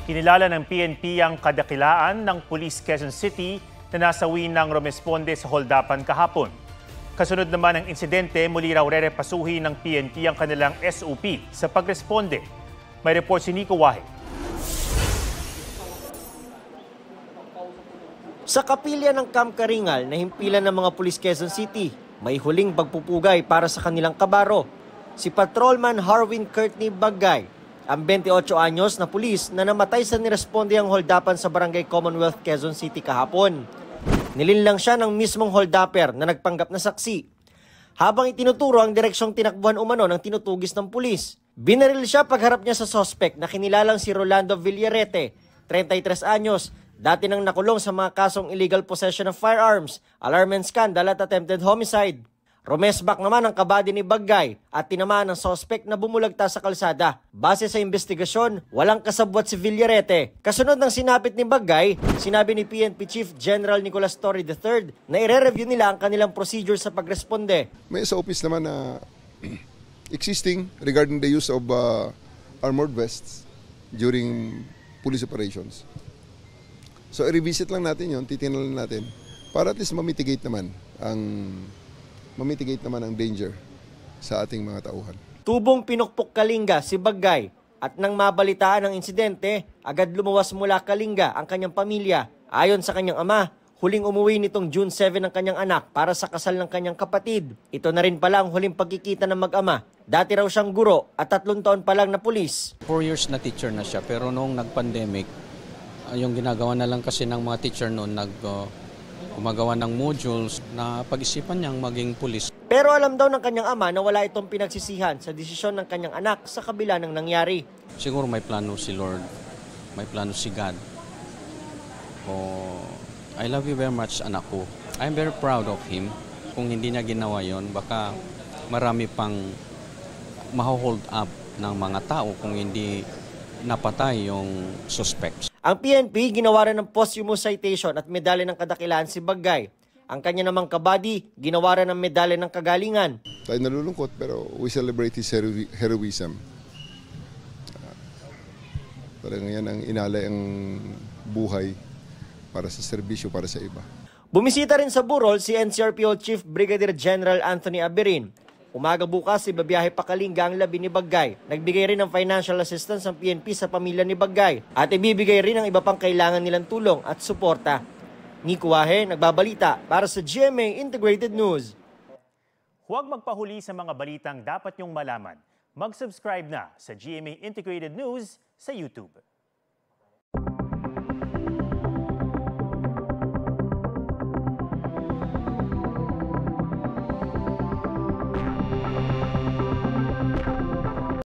Kinilala ng PNP ang kadakilaan ng Police Quezon City na nasawi ng rumesponde sa holdapan kahapon. Kasunod naman ng insidente, muli raw rerepasuhin ng PNP ang kanilang SOP sa pagresponde. May report si Nico Wahe. Sa kapilya ng Camp Karingal na himpilan ng mga Police Quezon City, may huling pagpupugay para sa kanilang kabaro. Si Patrolman Harwin Courtney Bagay, ang 28 anyos na pulis na namatay sa niresponde ang holdapan sa Barangay Commonwealth, Quezon City kahapon. Nilinlang siya ng mismong holdapper na nagpanggap na saksi. Habang itinuturo ang direksyong tinakbuhan umano ng tinutugis ng pulis, binaril siya pagharap niya sa suspect na kinilalang si Rolando Villarete, 33 anyos, dati nang nakulong sa mga kasong illegal possession of firearms, alarm and scandal at attempted homicide. Rumesbak naman ang kabady ni Bagay at tinamaan ng suspect na bumulagta sa kalsada. Base sa investigasyon, walang kasabwat si Villarete. Kasunod ng sinapit ni Bagay, sinabi ni PNP Chief General Nicolas Torre III na ire-review nila ang kanilang procedure sa pagresponde. May sa office naman na existing regarding the use of armored vests during police operations. So i-revisit lang natin yun, titingnan lang natin para at least mamitigate naman ang danger sa ating mga tauhan. Tubong pinukpok Kalinga si Bagay at nang mabalitaan ang insidente, agad lumuwas mula Kalinga ang kanyang pamilya. Ayon sa kanyang ama, huling umuwi nitong June 7 ang kanyang anak para sa kasal ng kanyang kapatid. Ito na rin pala ang huling pagkikita ng mag-ama. Dati raw siyang guro at 3 taon pa lang na pulis. 4 years na teacher na siya, pero noong nag-pandemic, yung ginagawa na lang kasi ng mga teacher noon, gumagawa ng modules na pag-isipan niyang maging pulis. Pero alam daw ng kanyang ama na wala itong pinagsisihan sa desisyon ng kanyang anak sa kabila ng nangyari. Siguro may plano si Lord, may plano si God. I love you very much, anak ko. I'm very proud of him. Kung hindi niya ginawa yon, baka marami pang ma-hold up ng mga tao kung hindi napatay yung suspects. Ang PNP ginawa rin ng posthumous citation at medalya ng kadakilaan si Bagay. Ang kanya namang kabady, ginawa rin ng medalya ng kagalingan. Tayo nalulungkot pero we celebrate his heroism. Parang yan ang inalay ang buhay para sa serbisyo, para sa iba. Bumisita rin sa burol si NCRPO Chief Brigadier General Anthony Aberin. Umaga bukas, ibabiyahe pa Kalinga ang labi ni Bagay. Nagbigay rin ng financial assistance ang PNP sa pamilya ni Bagay at ibibigay rin ang iba pang kailangan nilang tulong at suporta. Nico Wahe, nagbabalita para sa GMA Integrated News. Huwag magpahuli sa mga balitang dapat niyong malaman. Mag-subscribe na sa GMA Integrated News sa YouTube.